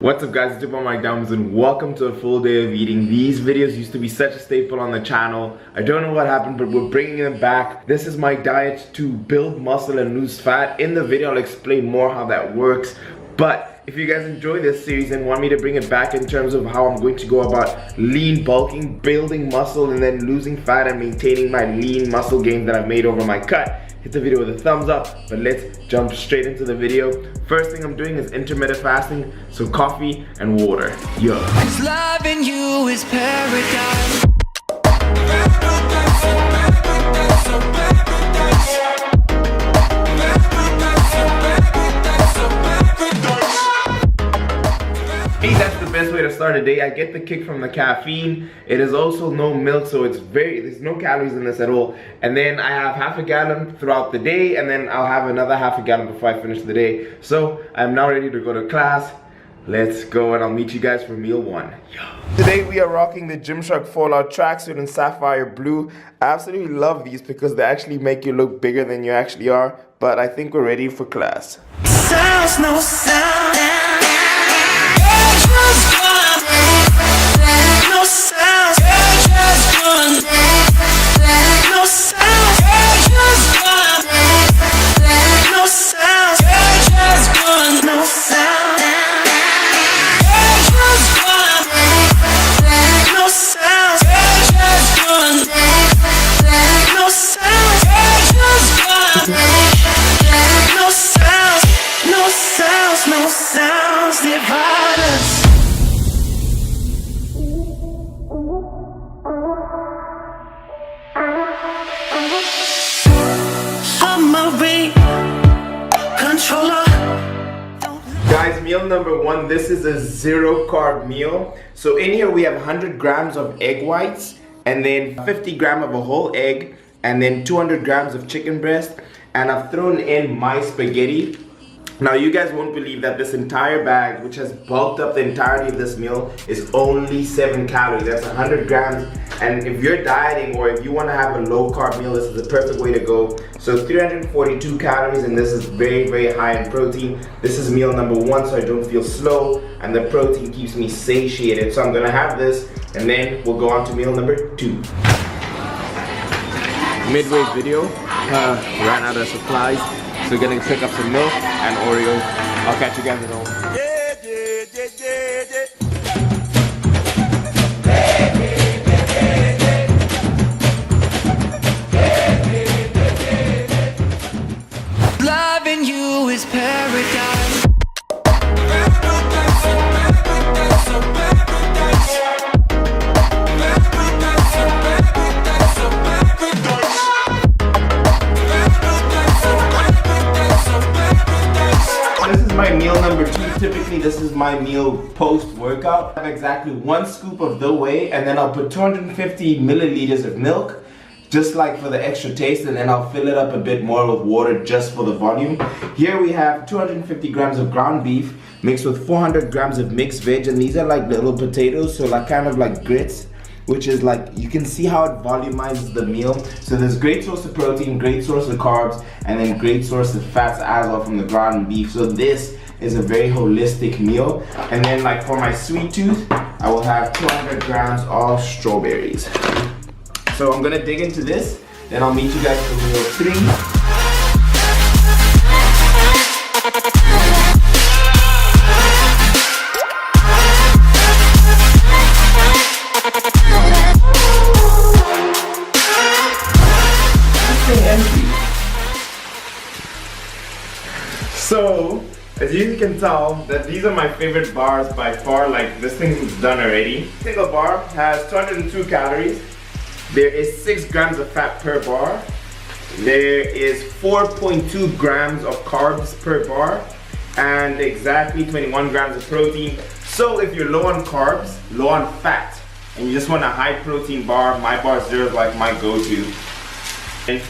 What's up guys, it's your boy Mike Downs and welcome to a full day of eating. These videos used to be such a staple on the channel. I don't know what happened, but we're bringing them back. This is my diet to build muscle and lose fat. In the video I'll explain more how that works. But if you guys enjoy this series and want me to bring it back in terms of how I'm going to go about lean bulking, building muscle, and then losing fat and maintaining my lean muscle gains that I've made over my cut, hit the video with a thumbs up. But let's jump straight into the video. First thing I'm doing is intermittent fasting, so coffee and water. Yo. Loving you is paradise. That's the best way to start a day. I get the kick from the caffeine. It is also no milk, so there's no calories in this at all. And then I have half a gallon throughout the day, and then I'll have another half a gallon before I finish the day. So I'm now ready to go to class. Let's go, and I'll meet you guys for meal one. Yo. Today we are rocking the Gymshark Fallout tracksuit in sapphire blue. I absolutely love these because they actually make you look bigger than you actually are. But I think we're ready for class. Sounds no sound. Guys, meal number one, this is a zero carb meal. So in here we have 100 grams of egg whites, and then 50 grams of a whole egg, and then 200 grams of chicken breast, and I've thrown in my spaghetti. Now you guys won't believe that this entire bag, which has bulked up the entirety of this meal, is only 7 calories. That's 100 grams. And if you're dieting or if you want to have a low carb meal, this is the perfect way to go. So 342 calories, and this is very, very high in protein. This is meal number one, so I don't feel slow, and the protein keeps me satiated. So I'm gonna have this, and then we'll go on to meal number two. Midway video, ran out of supplies. So we're gonna pick up some milk and Oreos. I'll catch you guys at home. Loving you is paradise. My meal number two. Typically this is my meal post-workout. I have exactly 1 scoop of the whey, and then I'll put 250 milliliters of milk, just like for the extra taste, and then I'll fill it up a bit more with water just for the volume. Here we have 250 grams of ground beef mixed with 400 grams of mixed veg, and these are like little potatoes, so like kind of like grits, which is like, you can see how it volumizes the meal. So there's great source of protein, great source of carbs, and then great source of fats as well from the ground beef. So this is a very holistic meal. And then like for my sweet tooth, I will have 200 grams of strawberries. So I'm gonna dig into this, then I'll meet you guys for meal three. So, as you can tell, that these are my favorite bars by far. Like, this thing is done already. Single bar has 202 calories. There is 6 grams of fat per bar. There is 4.2 grams of carbs per bar, and exactly 21 grams of protein. So if you're low on carbs, low on fat, and you just want a high protein bar, my bar zero is like my go-to. And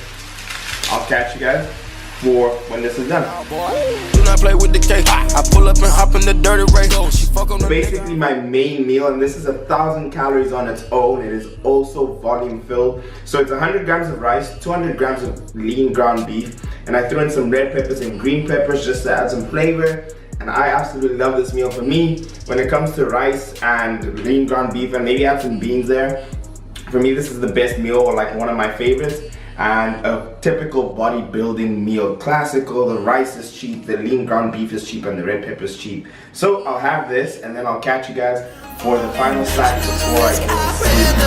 I'll catch you guys for when this is done. Do not play with the cake. I pull up and hop in the dirty race. She fuck on the basically my main meal, and this is 1,000 calories on its own. It is also volume filled. So it's 100 grams of rice, 200 grams of lean ground beef, and I threw in some red peppers and green peppers just to add some flavor. And I absolutely love this meal. For me, when it comes to rice and lean ground beef and maybe have some beans there, for me this is the best meal, or like one of my favorites. And a typical bodybuilding meal. Classical, the rice is cheap, the lean ground beef is cheap, and the red pepper is cheap. So I'll have this and then I'll catch you guys for the final snack before I go to sleep.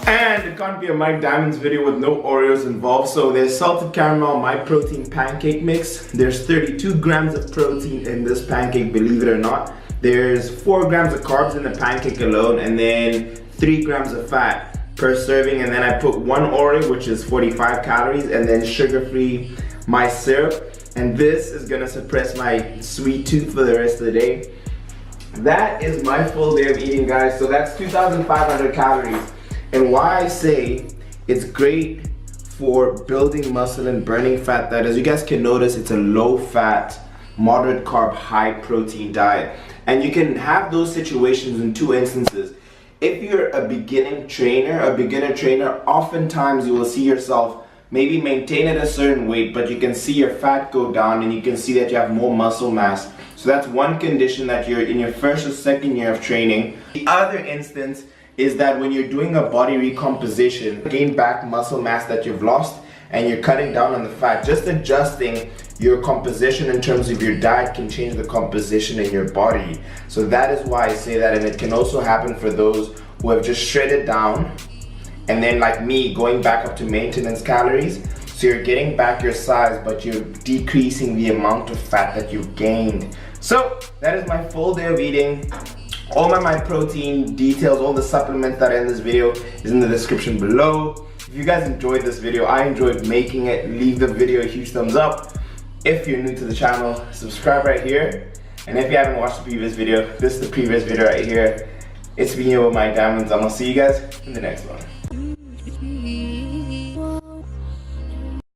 And it can't be a Mike Diamonds video with no Oreos involved. So there's salted caramel My Protein pancake mix. There's 32 grams of protein in this pancake, believe it or not. There's 4 grams of carbs in the pancake alone, and then 3 grams of fat per serving. And then I put 1 Oreo, which is 45 calories, and then sugar-free my syrup. And this is gonna suppress my sweet tooth for the rest of the day. That is my full day of eating, guys. So that's 2,500 calories. And why I say it's great for building muscle and burning fat, that as you guys can notice, it's a low fat, moderate carb, high protein diet. And you can have those situations in 2 instances. If you're a beginner trainer, oftentimes you will see yourself maybe maintain at a certain weight, but you can see your fat go down and you can see that you have more muscle mass. So that's one condition that you're in your first or second year of training. The other instance is that when you're doing a body recomposition, gain back muscle mass that you've lost and you're cutting down on the fat, just adjusting your composition in terms of your diet can change the composition in your body. So that is why I say that. And it can also happen for those who have just shredded down and then, like me, going back up to maintenance calories. So you're getting back your size, but you're decreasing the amount of fat that you've gained. So that is my full day of eating. All my protein details, all the supplements that are in this video is in the description below. If you guys enjoyed this video, I enjoyed making it, leave the video a huge thumbs up. If you're new to the channel, subscribe right here. And if you haven't watched the previous video, this is the previous video right here. It's been here with Mike Diamonds. I'm gonna see you guys in the next one.